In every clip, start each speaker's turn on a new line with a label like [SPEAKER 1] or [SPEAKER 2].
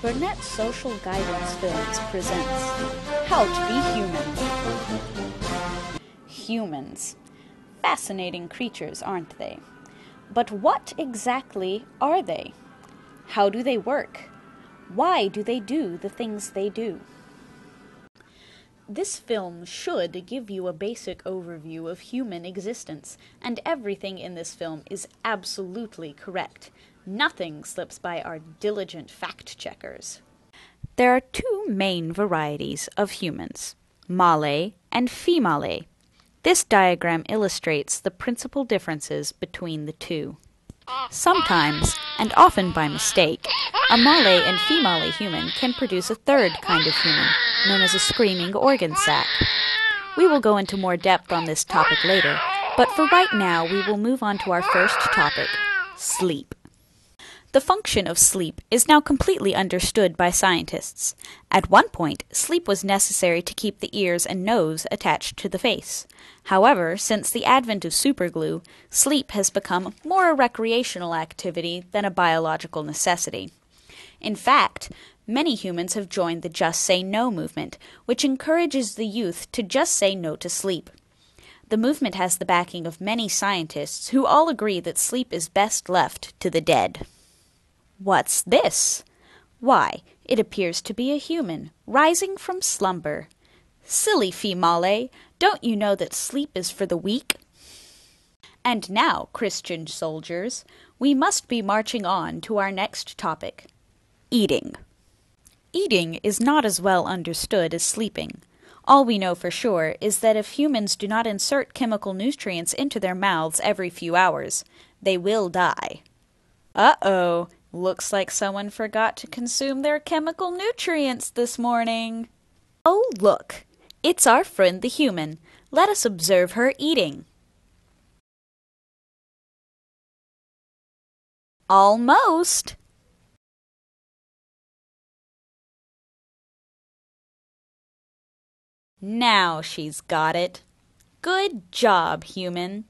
[SPEAKER 1] Burnett Social Guidance Films presents How to Be Human. Humans. Fascinating creatures, aren't they? But what exactly are they? How do they work? Why do they do the things they do? This film should give you a basic overview of human existence, and everything in this film is absolutely correct. Nothing slips by our diligent fact-checkers. There are two main varieties of humans, male and female. This diagram illustrates the principal differences between the two. Sometimes, and often by mistake, a male and female human can produce a third kind of human, known as a screaming organ sac. We will go into more depth on this topic later, but for right now we will move on to our first topic, sleep. The function of sleep is now completely understood by scientists. At one point, sleep was necessary to keep the ears and nose attached to the face. However, since the advent of superglue, sleep has become more a recreational activity than a biological necessity. In fact, many humans have joined the Just Say No movement, which encourages the youth to just say no to sleep. The movement has the backing of many scientists who all agree that sleep is best left to the dead. What's this? Why, it appears to be a human, rising from slumber. Silly female, don't you know that sleep is for the weak? And now, Christian soldiers, we must be marching on to our next topic, eating. Eating is not as well understood as sleeping. All we know for sure is that if humans do not insert chemical nutrients into their mouths every few hours, they will die. Uh-oh. Looks like someone forgot to consume their chemical nutrients this morning. Oh, look! It's our friend the human. Let us observe her eating. Almost! Now she's got it. Good job, human.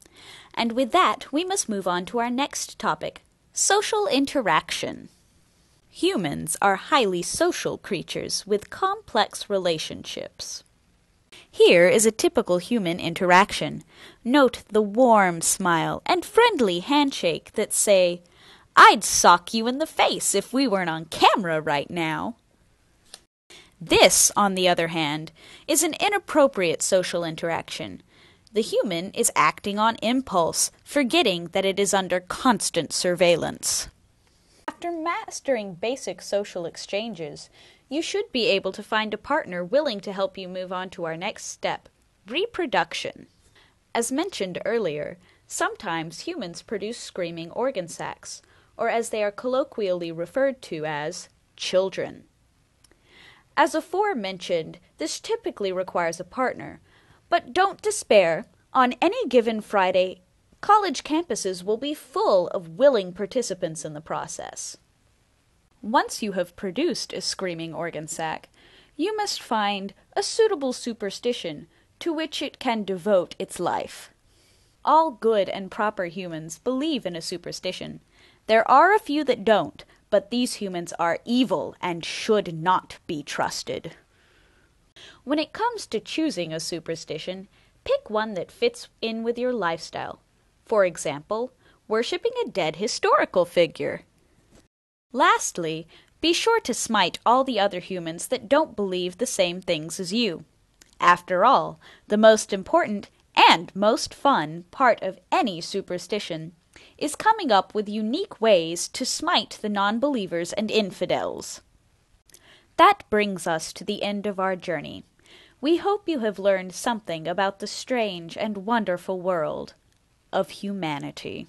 [SPEAKER 1] And with that, we must move on to our next topic. Social interaction. Humans are highly social creatures with complex relationships. Here is a typical human interaction. Note the warm smile and friendly handshake that say, "I'd sock you in the face if we weren't on camera right now." This, on the other hand, is an inappropriate social interaction. The human is acting on impulse, forgetting that it is under constant surveillance. After mastering basic social exchanges, you should be able to find a partner willing to help you move on to our next step, reproduction. As mentioned earlier, sometimes humans produce screaming organ sacs, or as they are colloquially referred to as, children. As aforementioned, this typically requires a partner. But don't despair. On any given Friday, college campuses will be full of willing participants in the process. Once you have produced a screaming organ sac, you must find a suitable superstition to which it can devote its life. All good and proper humans believe in a superstition. There are a few that don't, but these humans are evil and should not be trusted. When it comes to choosing a superstition, pick one that fits in with your lifestyle. For example, worshipping a dead historical figure. Lastly, be sure to smite all the other humans that don't believe the same things as you. After all, the most important and most fun part of any superstition is coming up with unique ways to smite the non-believers and infidels. That brings us to the end of our journey. We hope you have learned something about the strange and wonderful world of humanity.